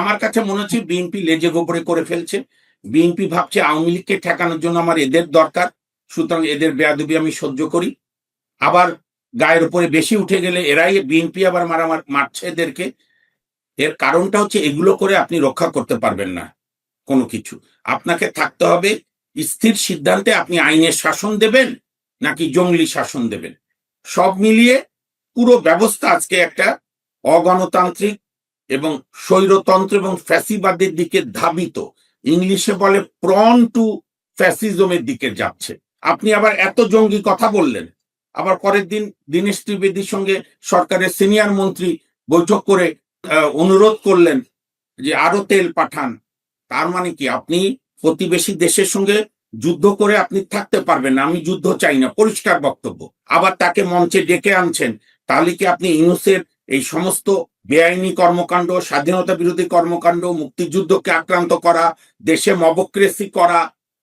আমার কাছে মনে হচ্ছে বিএনপি লেজে গোবরে করে ফেলছে। বিএনপি ভাবছে আওয়ামী লীগকে ঠেকানোর জন্য আমার এদের দরকার, সুতরাং এদের বেয়াদবি আমি সহ্য করি। আবার গায়ের উপরে বেশি উঠে গেলে এরাই বিএনপি আবার মারছে এদেরকে। এর কারণটা হচ্ছে এগুলো করে আপনি রক্ষা করতে পারবেন না কোনো কিছু। আপনাকে থাকতে হবে স্থির সিদ্ধান্তে, আপনি আইনের শাসন দেবেন নাকি জঙ্গলি শাসন দেবেন। সব মিলিয়ে পুরো ব্যবস্থা আজকে একটা অগণতান্ত্রিক এবং স্বৈরতন্ত্র এবং ফ্যাসিবাদের দিকে ধাবিত, ইংলিশে বলে প্রন টু ফ্যাসিজমের দিকে যাচ্ছে। আপনি আবার এত জঙ্গি কথা বললেন, আবার পরের দিন দীনেশ ত্রিবেদীর সঙ্গে সরকারের সিনিয়র মন্ত্রী বৈঠক করে অনুরোধ করলেন যে আরো তেল পাঠান। তার মানে কি আপনি প্রতিবেশী দেশের সঙ্গে যুদ্ধ করে আপনি থাকতে পারবেন না, আমি যুদ্ধ চাই না, পরিষ্কার বক্তব্য। আবার তাকে মঞ্চে ডেকে আনছেন, তাহলে কি আপনি ইউনূসের এই সমস্ত বেআইনি কর্মকাণ্ড, স্বাধীনতা বিরোধী কর্মকাণ্ড, মুক্তিযুদ্ধকে আক্রান্ত করা, দেশে মবক্রেসি করা,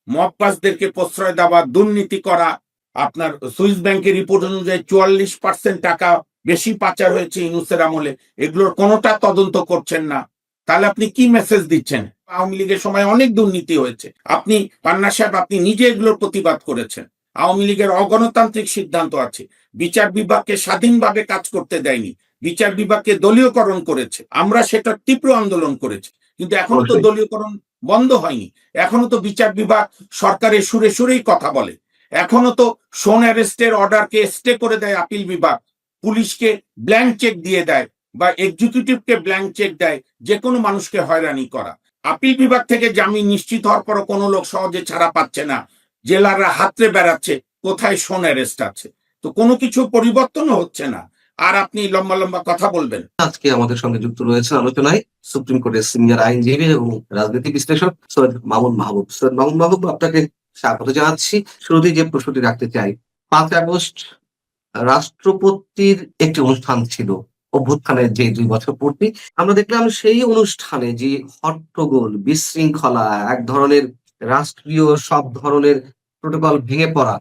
মববাসদেরকে প্রশ্রয় দেওয়া, দুর্নীতি করা, আপনার সুইস ব্যাংকের রিপোর্ট অনুযায়ী 44% টাকা বেশি পাচার হয়েছে ইউনূসের আমলে, এগুলোর কোনোটা তদন্ত করছেন না, তাহলে আপনি কি মেসেজ দিচ্ছেন? আওয়ামী লীগের সময় অনেক দুর্নীতি হয়েছে, আপনি পান্না সাহেব আপনি নিজে এগুলোর প্রতিবাদ করেছেন। আওয়ামী লীগের অগণতান্ত্রিক সিদ্ধান্ত আছে, বিচার বিভাগকে স্বাধীনভাবে কাজ করতে দেয়নি, বিচার বিভাগকে দলীয়করণ করেছে, আমরা সেটা তীব্র আন্দোলন করেছি, কিন্তু এখনো তো দলীয়করণ বন্ধ হয়নি। এখনো তো বিচার বিভাগ সরকারের সুরে সুরেই কথা বলে, এখনো তো শোন অ্যারেস্টের অর্ডারকে স্টে করে দেয় আপিল বিভাগ, পুলিশকে ব্ল্যাঙ্ক চেক দিয়ে দেয় বা এক্সিকিউটিভকে ব্ল্যাঙ্ক চেক দেয় যে কোনো মানুষকে হয়রানি করা। আপিল বিভাগ থেকে জামিন নিশ্চিত হওয়ার পর কোনো লোক সহজে ছাড়া পাচ্ছে না, জেলাররা হাতড়ে বেড়াচ্ছে কোথায় শোন অ্যারেস্ট আছে, তো কোনো কিছু পরিবর্তনও হচ্ছে না, আর আপনি লম্বা লম্বা কথা বলবেন। আজকে আমাদের সঙ্গে যুক্ত রয়েছে আলোচনায় সুপ্রিম কোর্টের সিনিয়র আইনজীবী এবং রাজনীতি বিশ্লেষক সৈয়দ মামুন মাহবুব। সৈয়দ মামুন মাহবুব, আপনাকে স্বাগত জানাচ্ছি। শুরুতেই যে প্রশ্নটি রাখতে চাই, 5 আগস্ট রাষ্ট্রপতির একটি অনুষ্ঠান ছিল, অভ্যুত্থানের যে 2 বছর পূর্তি। আমরা দেখলাম সেই অনুষ্ঠানে যে হট্টগোল, বিশৃঙ্খলা, এক ধরনের রাষ্ট্রীয় সব ধরনের প্রোটোকল ভেঙে পড়া,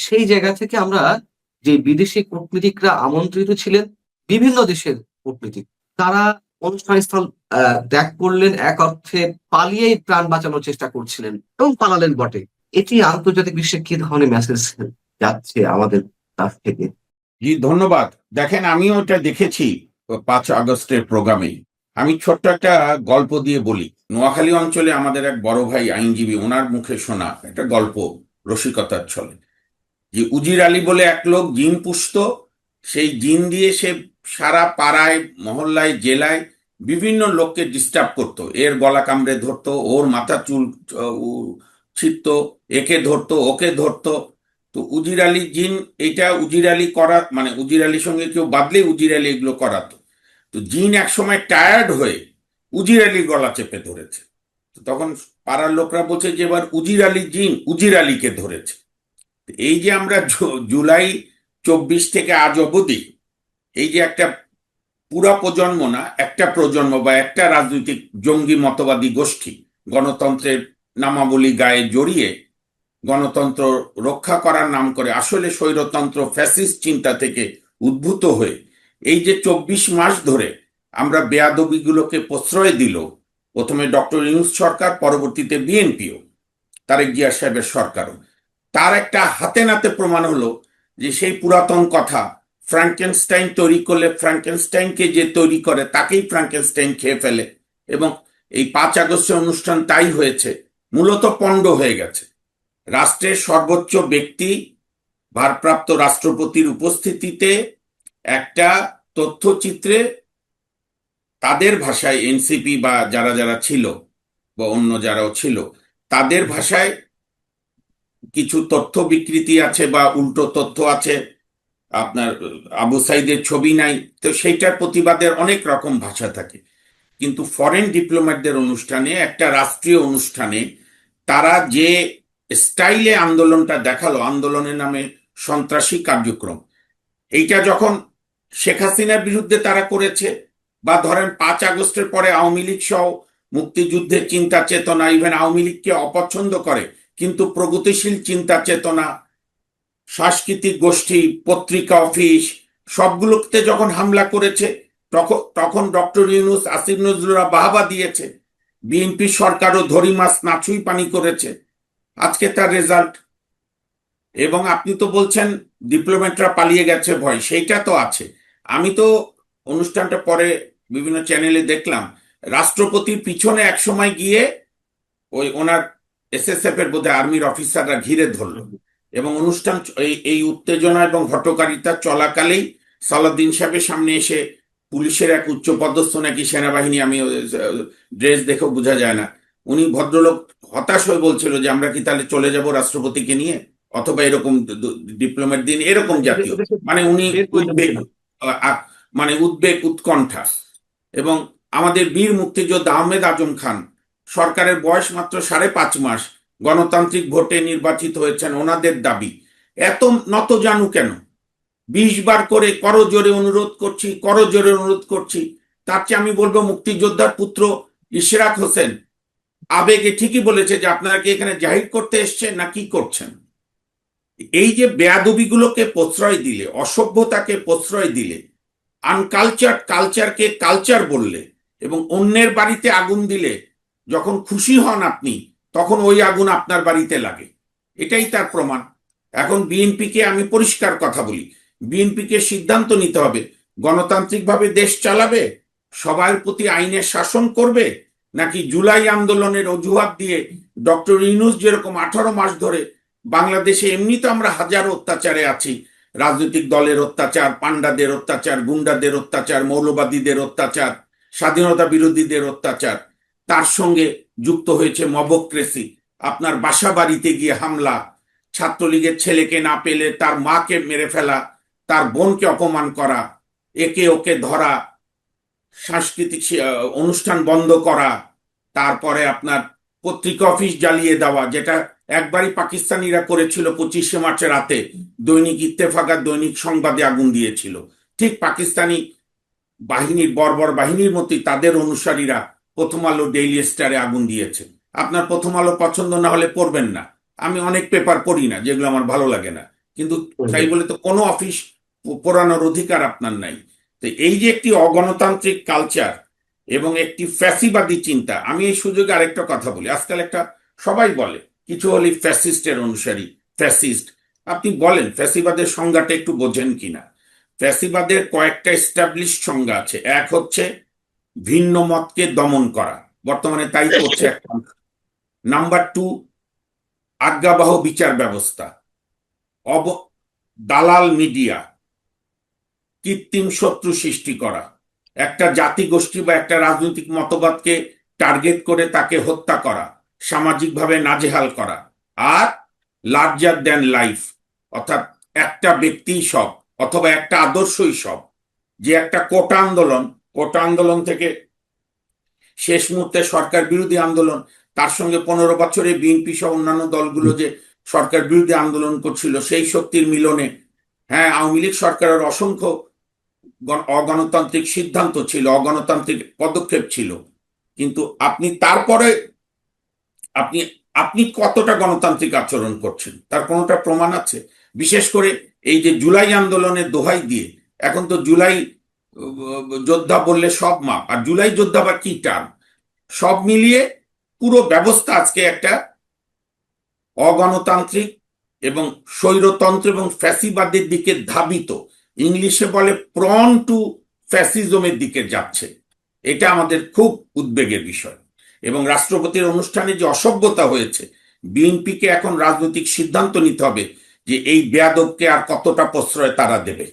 সেই জায়গা থেকে আমরা যে বিদেশি কূটনীতিকরা আমন্ত্রিত ছিলেন, বিভিন্ন দেশের কূটনীতিক, তারা অনুষ্ঠানস্থল ত্যাগ করলেন, এক অর্থে পালিয়েই প্রাণ বাঁচানোর চেষ্টা করছিলেন এবং পালালেন বটে। এটি আন্তর্জাতিক বিশ্বে কি ধরনের মেসেজ যাচ্ছে আমাদের কাছ থেকে? জি ধন্যবাদ। দেখেন, আমিও এটা দেখেছি 5 আগস্টের প্রোগ্রামে। আমি ছোট্ট একটা গল্প দিয়ে বলি। নোয়াখালী অঞ্চলে আমাদের এক বড় ভাই আইনজীবী, ওনার মুখে শোনা একটা গল্প রসিকতার ছলে, যে উজির আলী বলে এক লোক জিন পুষত, সেই জিন দিয়ে সে সারা পাড়ায়, মহল্লায়, জেলায় বিভিন্ন লোককে ডিস্টার্ব করতো, এর গলা কামড়ে ধরতো, ওর মাথা চুল ছিঁড়ত, একে ধরতো, ওকে ধরতো। তো উজির আলী জিন, এটা উজির আলী করা মানে উজির আলীর সঙ্গে কেউ বাদলে উজির আলী এগুলো করাতো। তো জিন এক সময় টায়ার্ড হয়ে উজির আলীর গলা চেপে ধরেছে। তো তখন পাড়ার লোকরা বলছে যে এবার উজির আলী জিন উজির আলীকে ধরেছে। এই যে আমরা জুলাই 24 থেকে আজ অবধি এই যে একটা পুরা প্রজন্ম না, একটা প্রজন্ম বা একটা রাজনৈতিক জঙ্গি মতবাদী গোষ্ঠী গণতন্ত্রের নামাবলী গায়ে জড়িয়ে গণতন্ত্র রক্ষা করার নাম করে আসলে স্বৈরতন্ত্র ফ্যাসিস্ট চিন্তা থেকে উদ্ভূত হয়ে এই যে 24 মাস ধরে আমরা বেয়াদবিগুলোকে প্রশ্রয় দিল, প্রথমে ডক্টর ইউনূস সরকার, পরবর্তীতে বিএনপিও, তারেক জিয়া সাহেবের সরকারও, তার একটা হাতে নাতে প্রমাণ হলো যে সেই পুরাতন কথা, ফ্র্যাঙ্কেনস্টাইন তৈরি করলে ফ্র্যাঙ্কেনস্টাইনকে যে তৈরি করে তাকেই ফ্র্যাঙ্কেনস্টাইন খেয়ে ফেলে, এবং এই 5 আগস্টের অনুষ্ঠান তাই হয়েছে, মূলত পণ্ড হয়ে গেছে। রাষ্ট্রের সর্বোচ্চ ব্যক্তি ভারপ্রাপ্ত রাষ্ট্রপতির উপস্থিতিতে একটা তথ্যচিত্রে তাদের ভাষায়, এনসিপি বা যারা যারা ছিল বা অন্য যারাও ছিল তাদের ভাষায় কিছু তথ্য বিকৃতি আছে বা উল্টো তথ্য আছে, আপনার আবু সাইদের ছবি নাই, তো সেইটার প্রতিবাদের অনেক রকম ভাষা থাকে। কিন্তু ফরেন ডিপ্লোম্যাটদের অনুষ্ঠানে, একটা রাষ্ট্রীয় অনুষ্ঠানে তারা যে স্টাইলে আন্দোলনটা দেখালো, আন্দোলনের নামে সন্ত্রাসী কার্যক্রম, এইটা যখন শেখ হাসিনার বিরুদ্ধে তারা করেছে, বা ধরেন 5 আগস্টের পরে আওয়ামী লীগ সহ মুক্তিযুদ্ধের চিন্তা চেতনা, ইভেন আওয়ামী লীগকে অপছন্দ করে কিন্তু প্রগতিশীল চিন্তা চেতনা, সাংস্কৃতিক গোষ্ঠী, পত্রিকা অফিস, সবগুলোতে যখন হামলা করেছে, তখন ডক্টর ইউনূস, আসিফ নজরুলরা বাহবা দিয়েছে, বিএনপি সরকারও ধরি মাছ নাছুই পানি করেছে। আজকে তার রেজাল্ট। এবং আপনি তো বলছেন ডিপ্লোম্যাটরা পালিয়ে গেছে ভয়, সেইটা তো আছে। আমি তো অনুষ্ঠানটা পরে বিভিন্ন চ্যানেলে দেখলাম, রাষ্ট্রপতির পিছনে এক সময় গিয়ে ওই ওনার এসএসএফ এর বোধহয় আর্মির অফিসাররা ঘিরে ধরলো, এবং অনুষ্ঠান এই উত্তেজনা এবং হটকারিতা চলাকালেই সালাউদ্দিন সাহেবের সামনে এসে পুলিশের এক উচ্চপদস্থ নাকি সেনাবাহিনী, আমি ড্রেস দেখেও বোঝা যায় না, উনি ভদ্রলোক হতাশ হয়ে বলছিল যে আমরা কি তাহলে চলে যাব রাষ্ট্রপতিকে নিয়ে, অথবা এরকম ডিপ্লোমেট দিন, এরকম জাতীয়, মানে উনি বের করে উদ্বেগ, দিয়েছিলাম। মানে উদ্বেগ উৎকণ্ঠা। এবং আমাদের বীর মুক্তিযোদ্ধা আহমেদ আজম খান, সরকারের বয়স মাত্র 5.5 মাস, গণতান্ত্রিক ভোটে নির্বাচিত হয়েছেন, ওনাদের দাবি এত নত জানু কেন? 20 বার করে করজোরে অনুরোধ করছি, করজোরে অনুরোধ করছি। তার চেয়ে আমি বলবো মুক্তিযোদ্ধার পুত্র ইশরাক হোসেন আবেগে ঠিকই বলেছে যে আপনারা কি এখানে জাহির করতে এসছেন না কি করছেন? এই যে বেয়াদবিগুলোকে প্রশ্রয় দিলে, অসভ্যতাকে প্রশ্রয় দিলে, আনকালচার কালচারকে কালচার বললে, এবং অন্যের বাড়িতে আগুন দিলে যখন খুশি হন আপনি, তখন ওই আগুন আপনার বাড়িতে লাগে, এটাই তার প্রমাণ। এখন বিএনপিকে আমি পরিষ্কার কথা বলি, বিএনপিকে সিদ্ধান্ত নিতে হবে, গণতান্ত্রিকভাবে দেশ চালাবে, সবার প্রতি আইনের শাসন করবে, নাকি জুলাই আন্দোলনের অজুহাত দিয়ে ডক্টর ইউনূস যেরকম 18 মাস ধরে, বাংলাদেশে এমনি তো আমরা হাজারো অত্যাচারে আছি, রাজনৈতিক দলের অত্যাচার, পান্ডাদের অত্যাচার, গুন্ডাদের অত্যাচার, মৌলবাদীদের অত্যাচার, স্বাধীনতা বিরোধীদের অত্যাচার, তার সঙ্গে যুক্ত হয়েছে মবক্রেসি, আপনার বাসা বাড়িতে গিয়ে হামলা, ছাত্রলীগের ছেলেকে না পেলে তার মাকে মেরে ফেলা, তার বোনকে অপমান করা, একে ওকে ধরা, সাংস্কৃতিক অনুষ্ঠান বন্ধ করা, তারপরে আপনার পত্রিকা অফিস জ্বালিয়ে দেওয়া, যেটা একবারই পাকিস্তানিরা করেছিল 25শে মার্চের রাতে, দৈনিক ইত্তেফাক আর দৈনিক সংবাদে আগুন দিয়েছিল। ঠিক পাকিস্তানি বাহিনীর, বর্বর বাহিনীর মতোই তাদের অনুসারীরা প্রথম আলো, ডেইলি স্টারে আগুন দিয়েছে। আপনার প্রথম আলো পছন্দ না হলে পড়বেন না, আমি অনেক পেপার পড়ি না যেগুলো আমার ভালো লাগে না, কিন্তু তাই বলে তো কোনো অফিস পোড়ানোর অধিকার আপনার নাই। তো এই যে একটি অগণতান্ত্রিক কালচার এবং একটি ফ্যাসিবাদী চিন্তা, আমি এই সুযোগে আরেকটা কথা বলি, আজকাল একটা সবাই বলে কিছু হলে ফ্যাসিস্টের অনুসারী, ফ্যাসিস্ট। আপনি বলেন ফ্যাসিবাদের সংজ্ঞাটা একটু বোঝেন কিনা? ফ্যাসিবাদের কয়েকটা এস্টাবলিশ সংজ্ঞা আছে। এক হচ্ছে ভিন্ন মতকে দমন করা, বর্তমানে তাই করছে একটা। নাম্বার 2, আজ্ঞাবহ বিচার ব্যবস্থা, দালাল মিডিয়া, কৃত্রিম শত্রু সৃষ্টি করা, একটা জাতিগোষ্ঠী বা একটা রাজনৈতিক মতবাদকে টার্গেট করে তাকে হত্যা করা, সামাজিকভাবে নাজেহাল করা, আর লার্জার দ্যান লাইফ, অর্থাৎ একটা ব্যক্তি সব, অথবা একটা আদর্শই সব। যে একটা কোটা আন্দোলন থেকে শেষ মুহূর্তে সরকার বিরোধী আন্দোলন, তার সঙ্গে 15 বছরে বিএনপি সহ অন্যান্য দলগুলো যে সরকার বিরোধী আন্দোলন করছিল, সেই শক্তির মিলনে, হ্যাঁ, আওয়ামী লীগ সরকারের অসংখ্য অগণতান্ত্রিক সিদ্ধান্ত ছিল, অগণতান্ত্রিক পদক্ষেপ ছিল, কিন্তু আপনি তারপরে আপনি আপনি কতটা গণতান্ত্রিক আচরণ করছেন তার কোনোটা প্রমাণ আছে? বিশেষ করে এই যে জুলাই আন্দোলনের দোহাই দিয়ে, এখন তো জুলাই যোদ্ধা বললে সব মাপ, আর জুলাই যোদ্ধা বা কি টার্ম, সব মিলিয়ে পুরো ব্যবস্থা আজকে একটা অগণতান্ত্রিক এবং স্বৈরতন্ত্র এবং ফ্যাসিবাদের দিকে ধাবিত, ইংলিশে বলে প্রন টু ফ্যাসিজমের দিকে যাচ্ছে। এটা আমাদের খুব উদ্বেগের বিষয়। এবং রাষ্ট্রপতির অনুষ্ঠানে যে অসভ্যতা হয়েছে, বিএনপিকে এখন রাজনৈতিক সিদ্ধান্ত নিতে হবে যে এই বেয়াদবকে আর কতটা প্রশ্রয় তারা দেবে।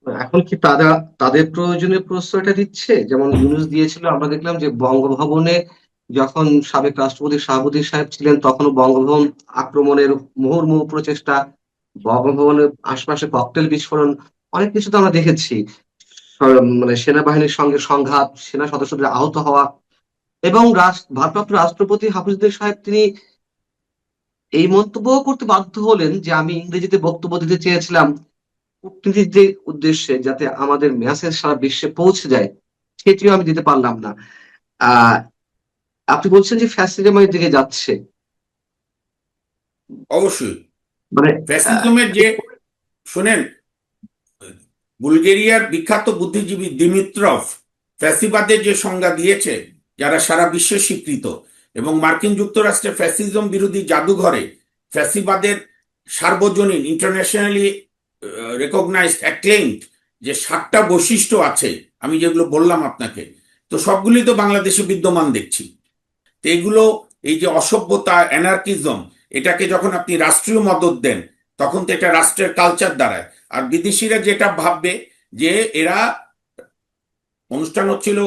এখন কি তারা তাদের প্রয়োজনে প্রশ্রয়টা দিচ্ছে? যেমন ইউনূস দিয়েছিল, আমরা দেখলাম যে বঙ্গভবনে যখন সাবেক রাষ্ট্রপতি শাহাবুদ্দিন সাহেব ছিলেন, তখনও বঙ্গভবন আক্রমণের মুহুর্মুহু প্রচেষ্টা, বঙ্গভবনের আশপাশে ককটেল বিস্ফোরণ, অনেক কিছু তো আমরা দেখেছি। মানে সেনাবাহিনীর সঙ্গে সংঘাত, সেনা সদস্যদের আহত হওয়া, এবং ভারপ্রাপ্ত রাষ্ট্রপতি হাফিজুদ্দিন সাহেব তিনি এই মন্তব্য করতে বাধ্য হলেন যে আমি ইংরেজিতে বক্তব্য দিতে চেয়েছিলাম কূটনীতির যে উদ্দেশ্যে, যাতে আমাদের মেসেজ সারা বিশ্বে পৌঁছে যায়, সেটিও আমি দিতে পারলাম না। আহ আপনি বলছেন যে ফ্যাসিজমের দিকে যাচ্ছে, অবশ্যই মানে ফ্যাসিজমের যে, শুনেন, বুলগেরিয়ার বিখ্যাত বুদ্ধিজীবী দিমিত্রভ ফ্যাসিবাদের যে সংজ্ঞা দিয়েছে, যারা সারা বিশ্বে স্বীকৃত, এবং মার্কিন যুক্তরাষ্ট্রে ফ্যাসিজম বিরোধী জাদুঘরে ফ্যাসিবাদের সার্বজনীন ইন্টারন্যাশনালি রেকগনাইজড অ্যাক্লেইমড যে 7টা বৈশিষ্ট্য আছে, আমি যেগুলো বললাম আপনাকে, তো সবগুলি তো বাংলাদেশে বিদ্যমান দেখছি। তো এগুলো, এই যে অসভ্যতা, অ্যানার্কিজম, এটাকে যখন আপনি রাষ্ট্রীয় মদত দেন, তখন তো এটা রাষ্ট্রের কালচার দাঁড়ায়। আর বিদেশিরা যেটা ভাববে যে এরা, অনুষ্ঠান হচ্ছিল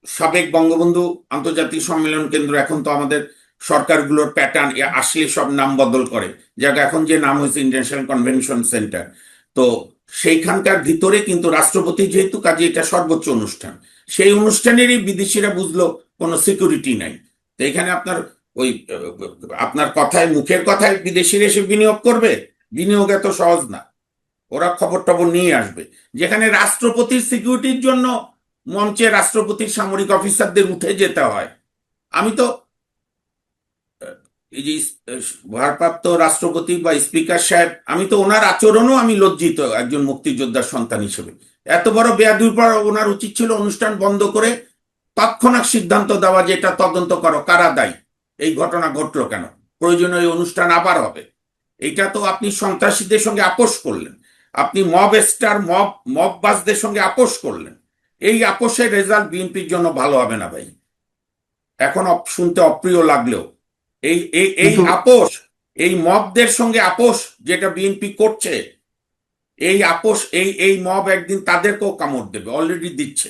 সাবেক বঙ্গবন্ধু আন্তর্জাতিক সম্মেলন কেন্দ্র, এখন তো আমাদের সরকারগুলোর প্যাটার্ন আসলে সব নাম বদল করে, যাক এখন যে নাম হয়েছে ইন্টারন্যাশনাল কনভেনশন সেন্টার। তো সেইখানকার ভিতরে কিন্তু রাষ্ট্রপতি যেহেতু, কাজে এটা সর্বোচ্চ অনুষ্ঠান, সেই অনুষ্ঠানেরই বিদেশিরা বুঝলো কোনো সিকিউরিটি নাই। তো এখানে আপনার ওই আপনার কথায়, মুখের কথায় বিদেশিরা এসে বিনিয়োগ করবে, বিনিয়োগ এত সহজ না। ওরা খবর টবর নিয়ে আসবে। যেখানে রাষ্ট্রপতির সিকিউরিটির জন্য মঞ্চে রাষ্ট্রপতির সামরিক অফিসারদের উঠে যেতে হয়। আমি তো এই যে ভারপ্রাপ্ত রাষ্ট্রপতি বা স্পিকার সাহেব, আমি তো ওনার আচরণও আমি লজ্জিত একজন মুক্তিযোদ্ধার সন্তান হিসেবে। এত বড় বেয়াদবির পর ওনার উচিত ছিল অনুষ্ঠান বন্ধ করে তৎক্ষণাৎ সিদ্ধান্ত দেওয়া যে এটা তদন্ত করো, কারা দায়ী, এই ঘটনা ঘটলো কেন, প্রয়োজনে এই অনুষ্ঠান আবার হবে। এটা তো আপনি সন্ত্রাসীদের সঙ্গে আপোষ করলেন, আপনি মব স্টার, মববাজদের সঙ্গে আপোষ করলেন। এই আপোষের রেজাল্ট বিএনপির জন্য ভালো হবে না ভাই। এখন শুনতে অপ্রিয় লাগলেও এই এই এই কিন্তু আপোষ, এই মবদের সঙ্গে আপোষ যেটা বিএনপি করছে, এই আপোষ, এই মব একদিন তাদেরকেও কামড় দেবে, অলরেডি দিচ্ছে।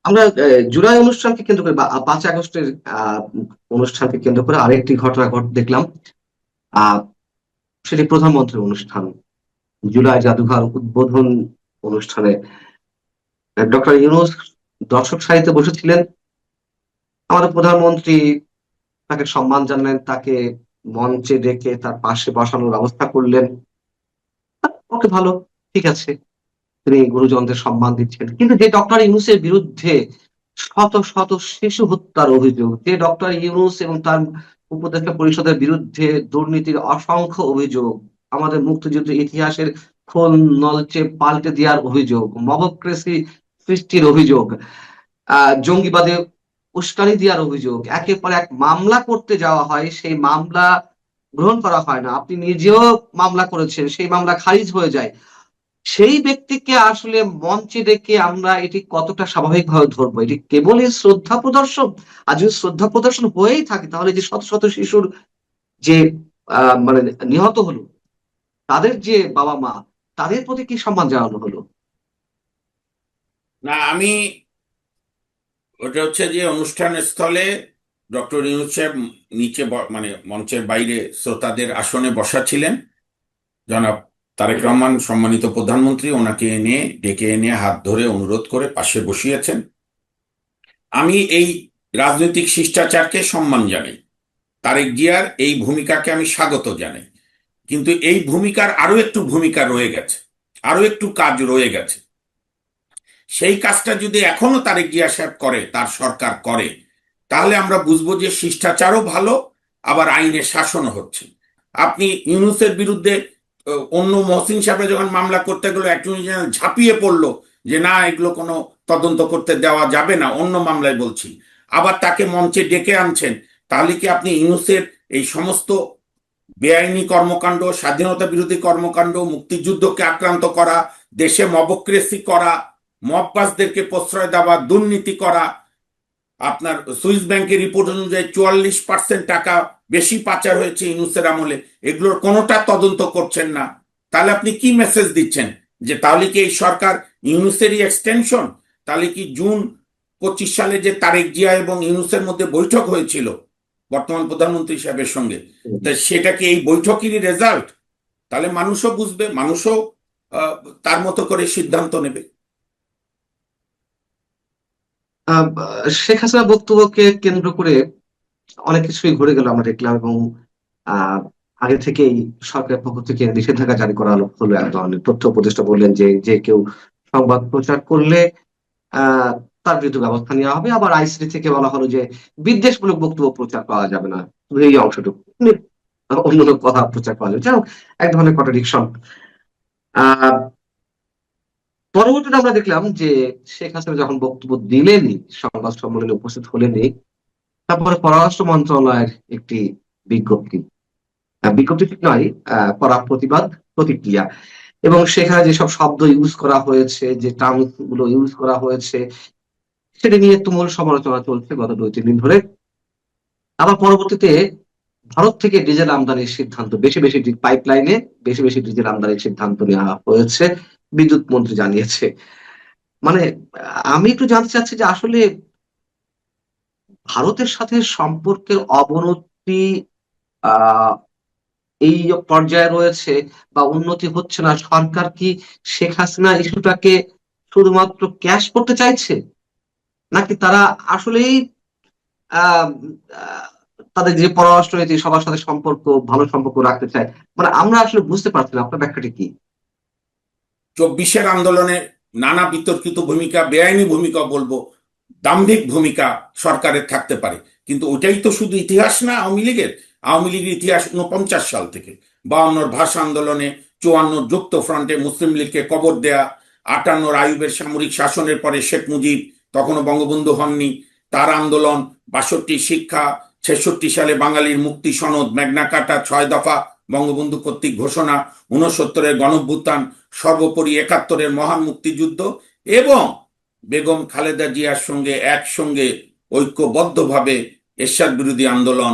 আমরা জুলাই অনুষ্ঠানকে কেন্দ্র করে বা 5 আগস্টের অনুষ্ঠানকে কেন্দ্র করে আরেকটি ঘটনা দেখলাম। সেটি প্রধানমন্ত্রীর অনুষ্ঠান, জুলাই জাদুঘর উদ্বোধন অনুষ্ঠানে ডক্টর ইউনূস দর্শক সারিতে বসেছিলেন। আমাদের প্রধানমন্ত্রী তাকে সম্মান জানালেন, তাকে মঞ্চে ডেকে তার পাশে বসানোর ব্যবস্থা করলেন। ওকে, ভালো, ঠিক আছে, তিনি গুরুজনদের সম্মান দিচ্ছেন। কিন্তু যে ডক্টর ইউনূসের বিরুদ্ধে শত শত শিশু হত্যার অভিযোগ, যে ডক্টর ইউনূস এবং তার উপদেষ্টা পরিষদের বিরুদ্ধে দুর্নীতির অসংখ্য অভিযোগ, আমাদের মুক্তিযুদ্ধের ইতিহাসের খোল নলচে পাল্টে দেওয়ার অভিযোগ, মবক্রেসি সৃষ্টির অভিযোগ, জঙ্গিবাদে উস্কানি দেওয়ার অভিযোগ, একের পর এক মামলা করতে যাওয়া হয়, সেই মামলা গ্রহণ করা হয় না। আপনি নিজেও মামলা করেছেন, সেই মামলা খারিজ হয়ে যায়। সেই ব্যক্তিকে আসলে মঞ্চে ডেকে আমরা এটি কতটা স্বাভাবিকভাবে ধরবো? এটি কেবলই শ্রদ্ধা প্রদর্শন? আর যদি শ্রদ্ধা প্রদর্শন হয়েই থাকে, তাহলে যে শত শত শিশুর যে মানে নিহত হলো, তাদের যে বাবা মা, তাদের প্রতি কি সম্মান জানানো হলো? না, আমি, ওটা হচ্ছে যে অনুষ্ঠান স্থলে ডক্টর ইউনূস সাহেব নিচে মানে মঞ্চের বাইরে শ্রোতাদের আসনে বসা ছিলেন। জনাব তারেক রহমান সম্মানিত প্রধানমন্ত্রী ওনাকে এনে, ডেকে এনে হাত ধরে অনুরোধ করে পাশে বসিয়েছেন। আমি এই রাজনৈতিক শিষ্টাচারকে সম্মান জানাই, তারেক জিয়ার এই ভূমিকাকে আমি স্বাগত জানাই। কিন্তু এই ভূমিকার আরো একটু ভূমিকা রয়ে গেছে, আরো একটু কাজ রয়ে গেছে। সেই কাজটা যদি এখনো তারেক জিয়া সাহেব করে, তার সরকার করে, তাহলে আমরা বুঝবো যে শিষ্টাচারও ভালো, আবার আইনের শাসনও হচ্ছে। আপনি ইউনূসের বিরুদ্ধে অন্য মহসিন সাহেব যখন মামলা করতে গেল, অ্যাটর্নি জেনারেল ঝাঁপিয়ে পড়লো যে না, এগুলো কোনো তদন্ত করতে দেওয়া যাবে না, অন্য মামলায় বলছি, আবার তাকে মঞ্চে ডেকে আনছেন। তাহলে কি আপনি ইউনূসের এই সমস্ত বেআইনি কর্মকাণ্ড, স্বাধীনতা বিরোধী কর্মকাণ্ড, মুক্তিযুদ্ধকে আক্রান্ত করা, দেশে মবক্রেসি করা, মববাজদেরকে প্রশ্রয় দেওয়া, দুর্নীতি করা, আপনার সুইস ব্যাংকের রিপোর্ট অনুযায়ী 44% টাকা বেশি পাচার হয়েছে ইউনূসের আমলে, এগুলোর কোনোটা তদন্ত করছেন না? তাহলে আপনি কি মেসেজ দিচ্ছেন? যে তাহলে কি এই সরকার ইউনূসেরই এক্সটেনশন? তাহলে কি জুন 25 সালে যে তারেক জিয়া এবং ইউনূসের মধ্যে বৈঠক হয়েছিল বর্তমান প্রধানমন্ত্রী সাহেবের সঙ্গে, তা সেটা কি এই বৈঠকেরই রেজাল্ট? তাহলে মানুষও বুঝবে, মানুষও তার মতো করে সিদ্ধান্ত নেবে। আহ, শেখ হাসিনার বক্তব্যকে কেন্দ্র করে অনেক কিছুই ঘুরে গেল আমরা দেখলাম, এবং আহ আগে থেকেই সরকারের পক্ষ থেকে নিষেধাজ্ঞা জারি করা হলো। এক ধরনের তথ্য উপদেষ্টা বললেন যে যে কেউ সংবাদ প্রচার করলে আহ তার বিরুদ্ধে ব্যবস্থা নেওয়া হবে। আবার আইসিটি থেকে বলা হলো যে বিদ্বেষমূলক বক্তব্য প্রচার করা যাবে না, শুধু এই অংশটুকু, অন্য কথা প্রচার করা যাবে। যাই হোক, এক ধরনের কন্ট্রাডিকশন। আহ পরবর্তীতে আমরা দেখলাম যে শেখ হাসিনা যখন বক্তব্য দিলেনই, সংবাদ সম্মেলনে উপস্থিত হলেনই, তারপরে পররাষ্ট্র মন্ত্রণালয়ের একটি বিজ্ঞপ্তি, বিজ্ঞপ্তি ঠিক নয়, করা প্রতিবাদ, প্রতিক্রিয়া, এবং সেখানে যেসব শব্দ ইউজ করা হয়েছে, যে টার্ম গুলো ইউজ করা হয়েছে, সেটা নিয়ে তুমুল সমালোচনা চলছে গত 2-3 দিন ধরে। আবার পরবর্তীতে ভারত থেকে ডিজেল আমদানির সিদ্ধান্ত, বেশি বেশি পাইপলাইনে বেশি বেশি ডিজেল আমদানির সিদ্ধান্ত নেওয়া হয়েছে, বিদ্যুৎ মন্ত্রী জানিয়েছে। মানে আমি একটু জানতে চাচ্ছি যে আসলে ভারতের সাথে সম্পর্কের অবনতি আহ এই পর্যায়ে রয়েছে বা উন্নতি হচ্ছে না, সরকার কি শেখ হাসিনা ইস্যুটাকে শুধুমাত্র ক্যাশ করতে চাইছে, নাকি তারা আসলেই আহ আহ, তাদের যে পররাষ্ট্রনীতি, সবার সাথে সম্পর্ক, ভালো সম্পর্ক রাখতে চায়? মানে আমরা আসলে বুঝতে পারছি না, আপনার ব্যাখ্যাটা কি? 24-এর আন্দোলনে নানা বিতর্কিত ভূমিকা, বেআইনি ভূমিকা বলবো, দাম্ভিক ভূমিকা সরকারের থাকতে পারে, কিন্তু ওটাই তো শুধু ইতিহাস না আওয়ামী লীগের। আওয়ামী লীগের ইতিহাস 49 সাল থেকে, 52-র ভাষা আন্দোলনে, 54-র যুক্ত ফ্রন্টে মুসলিম লীগকে কবর দেয়া, 58-র আইয়ুবের সামরিক শাসনের পরে শেখ মুজিব তখনও বঙ্গবন্ধু হননি, তার আন্দোলন, 62 শিক্ষা, 66 সালে বাঙালির মুক্তি সনদ ম্যাগনা কার্টা 6 দফা বঙ্গবন্ধু কর্তৃক ঘোষণা, 69-এর গণঅভ্যুত্থান, সর্বোপরি 71-এর মহান মুক্তিযুদ্ধ এবং বেগম খালেদা জিয়ার সঙ্গে একসঙ্গে ঐক্যবদ্ধভাবে এরশাদ বিরোধী আন্দোলন,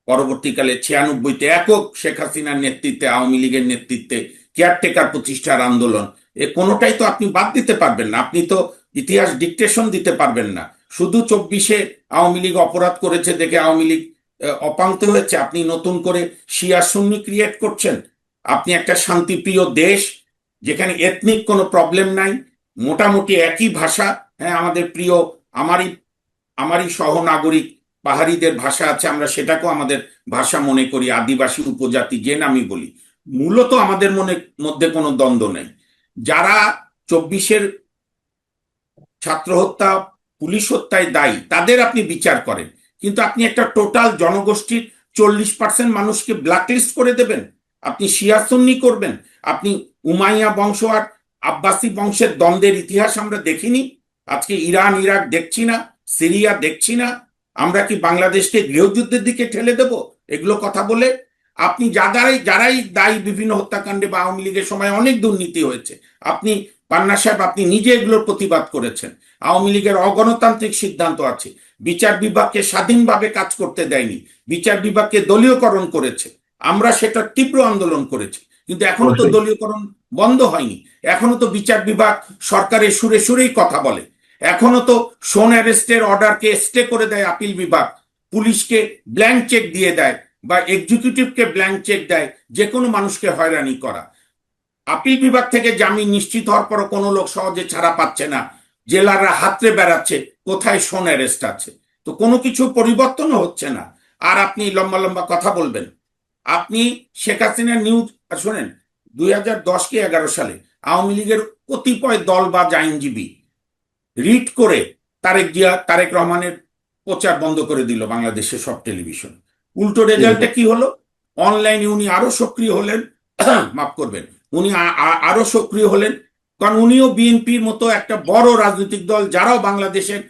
পরবর্তীকালে 96-তে একক শেখ হাসিনার নেতৃত্বে, আওয়ামী লীগের নেতৃত্বে কেয়ারটেকার প্রতিষ্ঠার আন্দোলন, এ কোনোটাই তো আপনি বাদ দিতে পারবেন না। আপনি তো ইতিহাস ডিকটেশন দিতে পারবেন না। শুধু 24-এ আওয়ামী লীগ অপরাধ করেছে দেখে আওয়ামী লীগ অপাঙ্ক্ত হয়েছে, আপনি নতুন করে শিয়া সুন্নি ক্রিয়েট করছেন। আপনি একটা শান্তিপ্রিয় দেশ, যেখানে এথনিক কোনো প্রবলেম নাই, মোটামুটি একই ভাষা। হ্যাঁ, আমাদের প্রিয়, আমারই আমারই সহনাগরিক পাহাড়িদের ভাষা আছে, আমরা সেটাকেও আমাদের ভাষা মনে করি, আদিবাসী উপজাতি যে নামই বলি। মূলত আমাদের মধ্যে কোনো দ্বন্দ্ব নেই। যারা 24-এর ছাত্র হত্যা, পুলিশ হত্যায় দায়ী, তাদের আপনি বিচার করেন, কিন্তু আপনি একটা টোটাল জনগোষ্ঠীর 40% মানুষকে ব্ল্যাকলিস্ট করে দেবেন, আপনি শিয়া সুন্নি করবেন। আপনি উমাইয়া বংশ আর আব্বাসি বংশের দ্বন্দ্বের ইতিহাস আমরা দেখিনি? আজকে ইরান ইরাক দেখছি না, সিরিয়া দেখছি না? আমরা কি বাংলাদেশকে গৃহযুদ্ধের দিকে ঠেলে দেব এগুলো কথা বলে? আপনি যারাই যারাই দায়ী বিভিন্ন হত্যাকাণ্ডে, বা আওয়ামী লীগের সময় অনেক দুর্নীতি হয়েছে, আপনি পান্না সাহেব আপনি নিজে এগুলোর প্রতিবাদ করেছেন। আওয়ামী লীগের অগণতান্ত্রিক সিদ্ধান্ত আছে, বিচার বিভাগকে স্বাধীনভাবে কাজ করতে দেয়নি, বিচার বিভাগকে দলীয়করণ করেছে, আমরা সেটা তীব্র আন্দোলন করেছি, কিন্তু এখনো তো অবশ্যই। দলীয়করণ বন্ধ হয়নি। এখনো তো বিচার বিভাগ সরকারের সুরে সুরেই কথা বলে। এখনো তো শোন অ্যারেস্টের অর্ডারকে স্টে করে দেয় আপিল বিভাগ, পুলিশকে ব্ল্যাঙ্ক চেক দিয়ে দেয়, বা এক্সিকিউটিভকে ব্ল্যাঙ্ক চেক দেয় যে কোনো মানুষকে হয়রানি করা। আপিল বিভাগ থেকে জামিন নিশ্চিত হওয়ার পরও কোনো লোক সহজে ছাড়া পাচ্ছে না, জেলাররা হাতড়ে বেড়াচ্ছে কোথায় শোন অ্যারেস্ট আছে। তো কোনো কিছু পরিবর্তনও হচ্ছে না, আর আপনি লম্বা লম্বা কথা বলবেন। আপনি শেখ হাসিনার নিউজ শোনেন, 2010 কি 11 সালে আওয়ামী লীগের কতিপয় দল বা আইনজীবী রিট করে তারেক রহমানের প্রচার বন্ধ করে দিল বাংলাদেশের সব টেলিভিশন। উল্টো রেজাল্টে কি হলো? অনলাইনে উনি আরো সক্রিয় হলেন, মাফ করবেন, উনি আরো সক্রিয় হলেন, কারণ উনিও বিএনপির মতো একটা বড় রাজনৈতিক দল, যারাও বাংলাদেশের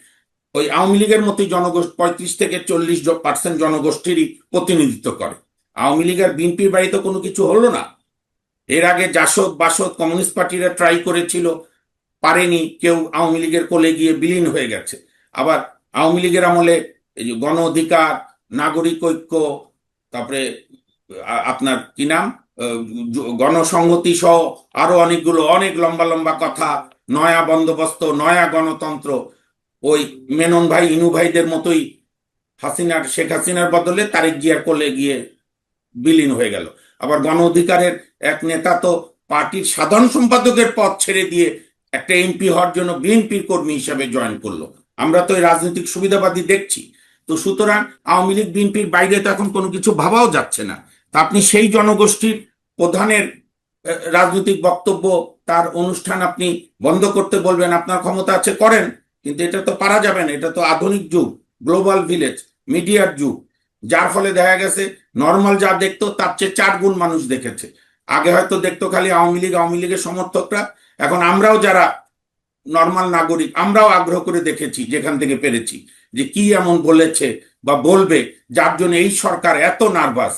ওই আওয়ামী লীগের মতোই জনগোষ্ঠী 35 থেকে 40% জনগোষ্ঠীরই প্রতিনিধিত্ব করে। আওয়ামী লীগ আর বিএনপির বাড়িতে কোনো কিছু হলো না। এর আগে জাসদ বাসদ কমিউনিস্ট পার্টিরা ট্রাই করেছিল, পারেনি কেউ, আওয়ামী লীগের কোলে গিয়ে বিলীন হয়ে গেছে। আবার আওয়ামী লীগের আমলে এই যে গণ অধিকার, নাগরিক ঐক্য, তারপরে আপনার কি নাম, গণসংহতি সহ আরো অনেকগুলো, অনেক লম্বা লম্বা কথা, নয়া বন্দোবস্ত, নয়া গণতন্ত্র, ওই মেনন ভাই ইনু ভাইদের মতোই শেখ হাসিনার বদলে তারেক জিয়ার কোলে গিয়ে বিলীন হয়ে গেল। আবার গণ অধিকারের এক নেতা তো পার্টির সাধারণ সম্পাদকের পদ ছেড়ে দিয়ে একটা এমপি হওয়ার জন্য বিএনপির কর্মী হিসাবে জয়েন করলো। আমরা তো এই রাজনৈতিক সুবিধাবাদী দেখছি। তো সুতরাং আওয়ামী লীগ বিএনপির বাইরে তো এখন কোনো কিছু ভাবাও যাচ্ছে না। তা আপনি সেই জনগোষ্ঠীর প্রধানের রাজনৈতিক বক্তব্য, তার অনুষ্ঠান আপনি বন্ধ করতে বলবেন, আপনার ক্ষমতা আছে করেন, কিন্তু এটা তো পারা যাবে না। এটা তো আধুনিক যুগ, গ্লোবাল ভিলেজ, মিডিয়ার যুগ, যার ফলে দেখা গেছে নর্মাল যা দেখতো তার চেয়ে 4 গুণ মানুষ দেখেছে। আগে হয়তো দেখতো খালি আওয়ামী লীগের সমর্থকরা, এখন আমরাও যারা নর্মাল নাগরিক আমরাও আগ্রহ করে দেখেছি যেখান থেকে পেরেছি, যে কি এমন বলেছে বা বলবে যার জন্য এই সরকার এত নার্ভাস।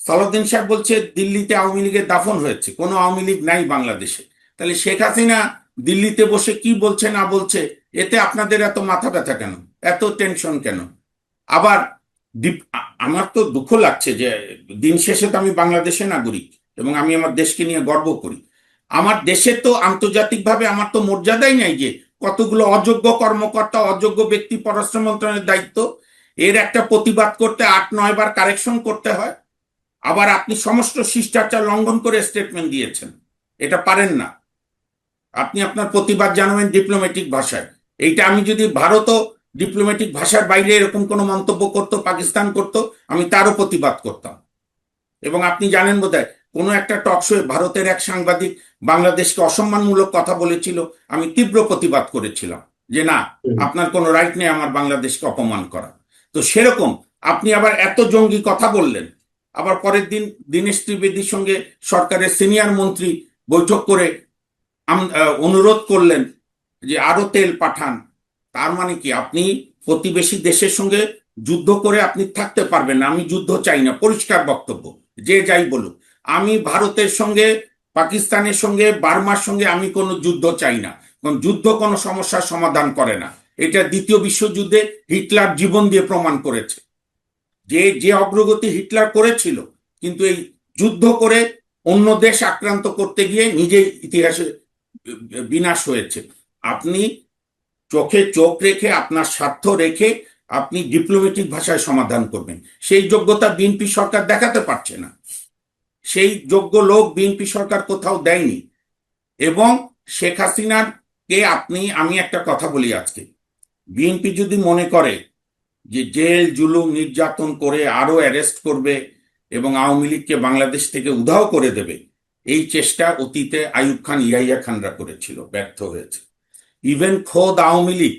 সালাউদ্দিন সাহেব বলছে দিল্লিতে আওয়ামী লীগের দাফন হয়েছে, কোনো আওয়ামী লীগ নাই বাংলাদেশে। তাহলে শেখ হাসিনা দিল্লিতে বসে কি বলছে না বলছে, এতে আপনাদের এত মাথা ব্যথা কেন, এত টেনশন কেন? আবার আমার তো দুঃখ লাগছে যে দিন শেষে তো আমি বাংলাদেশে নাগরিক এবং আমি আমার দেশকে নিয়ে গর্ব করি। আমার দেশে তো আন্তর্জাতিকভাবে আমার তো মর্যাদাই নাই যে কতগুলো অযোগ্য কর্মকর্তা, অযোগ্য ব্যক্তি পররাষ্ট্র মন্ত্রণালয়ের দায়িত্ব, এর একটা প্রতিবাদ করতে 8-9 বার কারেকশন করতে হয়। আবার আপনি সমস্ত শিষ্টাচার লঙ্ঘন করে স্টেটমেন্ট দিয়েছেন, এটা পারেন না। আপনি আপনার প্রতিবাদ জানাবেন ডিপ্লোম্যাটিক ভাষায়। এইটা আমি যদি ভারতও ডিপ্লোম্যাটিক ভাষার বাইরে এরকম কোনো মন্তব্য করতো, পাকিস্তান করতো, আমি তারও প্রতিবাদ করতাম। এবং আপনি জানেন বোধহয় কোনো একটা টক শোয়ে ভারতের এক সাংবাদিক বাংলাদেশকে অসম্মানমূলক কথা বলেছিল, আমি তীব্র প্রতিবাদ করেছিলাম যে না, আপনার কোনো রাইট নেই আমার বাংলাদেশকে অপমান করা। তো সেরকম আপনি আবার এত জঙ্গি কথা বললেন, আবার পরের দিন দীনেশ ত্রিবেদীর সঙ্গে সরকারের সিনিয়র মন্ত্রী বৈঠক করে অনুরোধ করলেন যে আরো তেল পাঠান। তার মানে কি আপনি প্রতিবেশী দেশের সঙ্গে যুদ্ধ করে আপনি থাকতে পারবেন না? আমি যুদ্ধ চাই না, পরিষ্কার বক্তব্য, যে যাই বলুক। আমি ভারতের সঙ্গে, পাকিস্তানের সঙ্গে, বার্মার সঙ্গে আমি কোনো যুদ্ধ চাই না, কারণ যুদ্ধ কোনো সমস্যার সমাধান করে না। এটা দ্বিতীয় বিশ্বযুদ্ধে হিটলার জীবন দিয়ে প্রমাণ করেছে যে যে অগ্রগতি হিটলার করেছিল, কিন্তু এই যুদ্ধ করে অন্য দেশ আক্রান্ত করতে গিয়ে নিজেই ইতিহাসে বিনাশ হয়েছে। আপনি চোখে চোখ রেখে, আপনার স্বার্থ রেখে আপনি ডিপ্লোম্যাটিক ভাষায় সমাধান করবেন, সেই যোগ্যতা বিএনপি সরকার দেখাতে পারছে না। সেই যোগ্য লোক বিএনপি সরকার কোথাও দেয়নি। এবং শেখ হাসিনার কে আমি একটা কথা বলি, আজকে বিএনপি যদি মনে করে যে জেল জুলুম নির্যাতন করে আরো অ্যারেস্ট করবে এবং আওয়ামী লীগকে বাংলাদেশ থেকে উধাও করে দেবে, এই চেষ্টা অতীতে আইয়ুব খান, ইয়াহিয়া খানরা করেছিল, ব্যর্থ হয়েছে। ইভেন খোদ আওয়ামী লীগ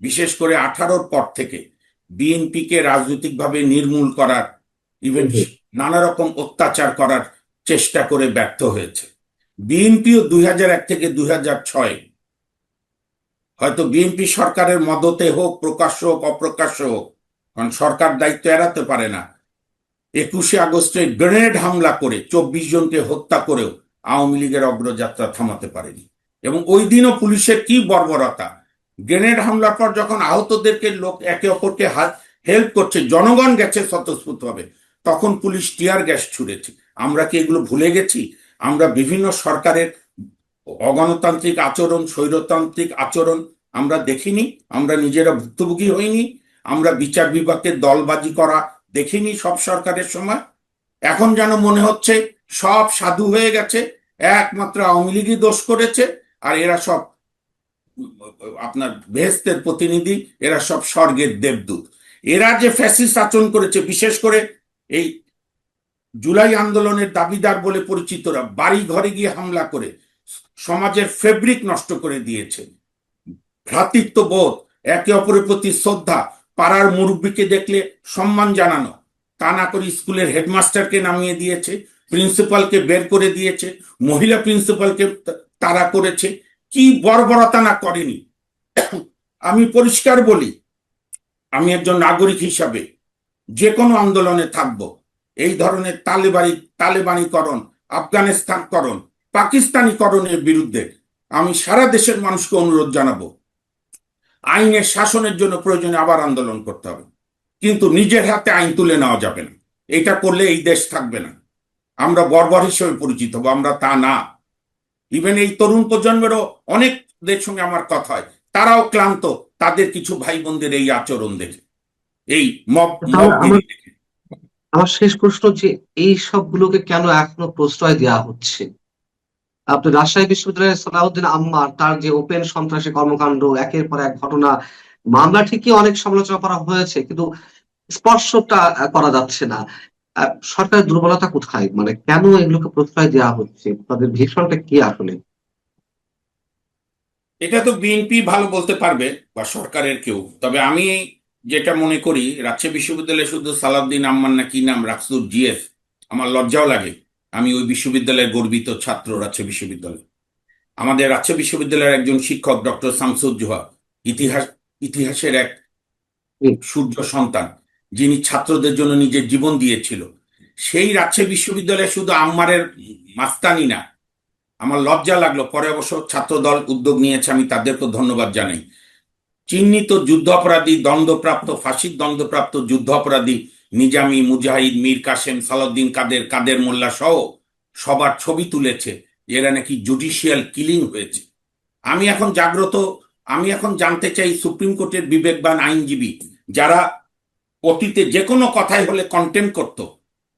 বিশেষ করে 18-র পর থেকে বিএনপিকে রাজনৈতিকভাবে নির্মূল করার, ইভেন নানা রকম অত্যাচার করার চেষ্টা করে ব্যর্থ হয়েছে। বিএনপিও 2001 থেকে 2006, হয়তো বিএনপি সরকারের মদতে হোক, প্রকাশ্য হোক অপ্রকাশ্য হোক, কারণ সরকার দায়িত্ব এড়াতে পারে না, 21শে আগস্টে গ্রেনেড হামলা করে 24 জনকে হত্যা করেও আওয়ামী লীগের অগ্রযাত্রা থামাতে পারেনি। এবং ওই দিনও পুলিশের কি বর্বরতা! গ্রেনেড হামলার পর যখন আহতদেরকে লোক একে অপরকে হেল্প করছে, জনগণ গেছে স্বতঃস্ফূর্তভাবে, তখন পুলিশ টিয়ার গ্যাস ছুড়েছে। আমরা কি এগুলো ভুলে গেছি? আমরা বিভিন্ন সরকারের অগণতান্ত্রিক আচরণ, স্বৈরতান্ত্রিক আচরণ আমরা দেখিনি? আমরা নিজেরা ভুক্তভোগী হইনি? আমরা বিচার বিভাগের দলবাজি করা দেখিনি সব সরকারের সময়? এখন যেন মনে হচ্ছে সব সাধু হয়ে গেছে, একমাত্র আওয়ামী লীগই দোষ করেছে, আর এরা সব আপনার বেহেস্তের প্রতিনিধি, এরা সব স্বর্গের দেবদূত। এরা যে ফ্যাসিস্ট আচরণ করেছে, বিশেষ করে এই জুলাই আন্দোলনের দাবিদার বলে পরিচিতরা বাড়ি ঘরে গিয়ে হামলা করে সমাজের ফেব্রিক নষ্ট করে দিয়েছে। ভ্রাতৃত্ববোধ, একে অপরের প্রতি শ্রদ্ধা, পাড়ার মুরব্বীকে দেখলে সম্মান জানানো, তা না করে স্কুলের হেডমাস্টারকে নামিয়ে দিয়েছে, প্রিন্সিপালকে বের করে দিয়েছে, মহিলা প্রিন্সিপালকে তাড়া করেছে। কি বর্বরতা না করেনি! আমি পরিষ্কার বলি, আমি একজন নাগরিক হিসাবে যে কোনো আন্দোলনে থাকব। এই ধরনের তালেবানিকরণ, আফগানিস্তানকরণ, পাকিস্তানিকরণের বিরুদ্ধে আমি সারা দেশের মানুষকে অনুরোধ জানাবো, আইনের শাসনের জন্য প্রয়োজনে আবার আন্দোলন করতে হবে, কিন্তু নিজের হাতে আইন তুলে নেওয়া যাবে না। এটা করলে এই দেশ থাকবে না। আমরা বর্বর হিসেবে পরিচিত হব, আমরা তা না। ইভেন এই তরুণ প্রজন্মেরও অনেকদের সঙ্গে আমার কথা হয়, তারাও ক্লান্ত তাদের কিছু ভাই বোনদের এই আচরণ দেখে, এই মবগিরি দেখে। আমার শেষ প্রশ্ন যে এই সবগুলোকে কেন এখনো প্রশ্রয় দেওয়া হচ্ছে? আপনি রাজশাহী বিশ্ববিদ্যালয়ের সালাউদ্দিন আম্মার তার যে ওপেন সন্ত্রাসী কর্মকাণ্ড, একের পর এক ঘটনা, মামলা ঠিকই অনেক সমালোচনা করা হয়েছে, কিন্তু স্পর্শটা করা যাচ্ছে না। সরকারের দুর্বলতা কোথায়? মানে কেন এগুলোকে প্রশ্রয় দেওয়া হচ্ছে? তাদের ভীষণটা কি আসলে? এটা তো বিএনপি ভালো বলতে পারবে বা সরকারের কেউ। তবে আমি যেটা মনে করি, রাজশাহী বিশ্ববিদ্যালয়ে শুধু সালাউদ্দিন আম্মার না কি নাম রাখসুর জিএস, আমার লজ্জাও লাগে। আমি ওই বিশ্ববিদ্যালয়ের গর্বিত ছাত্র, রাজশাহী বিশ্ববিদ্যালয়। আমাদের রাজশাহী বিশ্ববিদ্যালয়ের একজন শিক্ষক ডক্টর শামসুজ্জোহা, ইতিহাসের এক হুম, সূর্য সন্তান, যিনি ছাত্রদের জন্য নিজের জীবন দিয়েছিল। সেই রাজশাহী বিশ্ববিদ্যালয়ে শুধু আম্মারের মাস্তানি না, আমার লজ্জা লাগলো, পরে অবশ্য ছাত্রদল উদ্যোগ নিয়েছে, আমি তাদেরকে ধন্যবাদ জানাই। চিহ্নিত যুদ্ধাপরাধী, দণ্ডপ্রাপ্ত, ফাঁসির দণ্ডপ্রাপ্ত যুদ্ধাপরাধী নিজামী, মুজাহিদ, মীর কাসেম, সালাউদ্দিন কাদের, কাদের মোল্লা সহ সবার ছবি তুলেছে। এরা নাকি জুডিশিয়াল কিলিং হয়েছে। আমি এখন জাগ্রত, আমি এখন জানতে চাই সুপ্রিম কোর্টের বিবেকবান আইনজীবী যারা অতীতে যে কোনো কথাই হলে কন্টেম করত,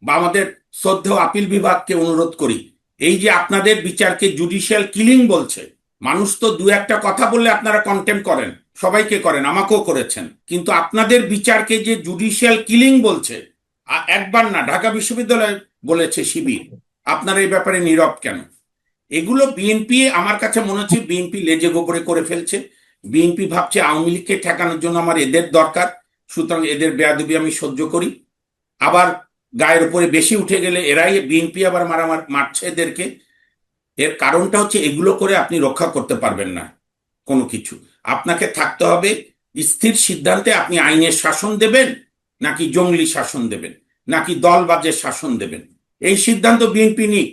বা আমাদের শ্রদ্ধেয় আপিল বিভাগকে অনুরোধ করি, এই যে আপনাদের বিচারকে জুডিশিয়াল কিলিং বলছে, মানুষ তো দু একটা কথা বললে আপনারা কন্টেম করেন, সবাইকে করেন, আমাকেও করেছেন, কিন্তু আপনাদের বিচারকে যে জুডিশিয়াল কিলিং বলছে, একবার না, ঢাকা বিশ্ববিদ্যালয় বলেছে, শিবির, আপনারা এই ব্যাপারে নীরব কেন? এগুলো বিএনপি, আমার কাছে মনে হচ্ছে বিএনপি লেজে গোবরে করে ফেলছে। বিএনপি ভাবছে আওয়ামী লীগকে ঠেকানোর জন্য আমার এদের দরকার, সুতরাং এদের বেয়াদবি আমি সহ্য করি। আবার গায়ের উপরে বেশি উঠে গেলে এরাই, বিএনপি আবার মারছে এদেরকে। এর কারণটা হচ্ছে এগুলো করে আপনি রক্ষা করতে পারবেন না কোনো কিছু। আপনাকে থাকতে হবে স্থির সিদ্ধান্তে, আপনি আইনের শাসন দেবেন নাকি জঙ্গলি শাসন দেবেন, নাকি দলবাজের শাসন দেবেন, এই সিদ্ধান্ত বিএনপি নিক।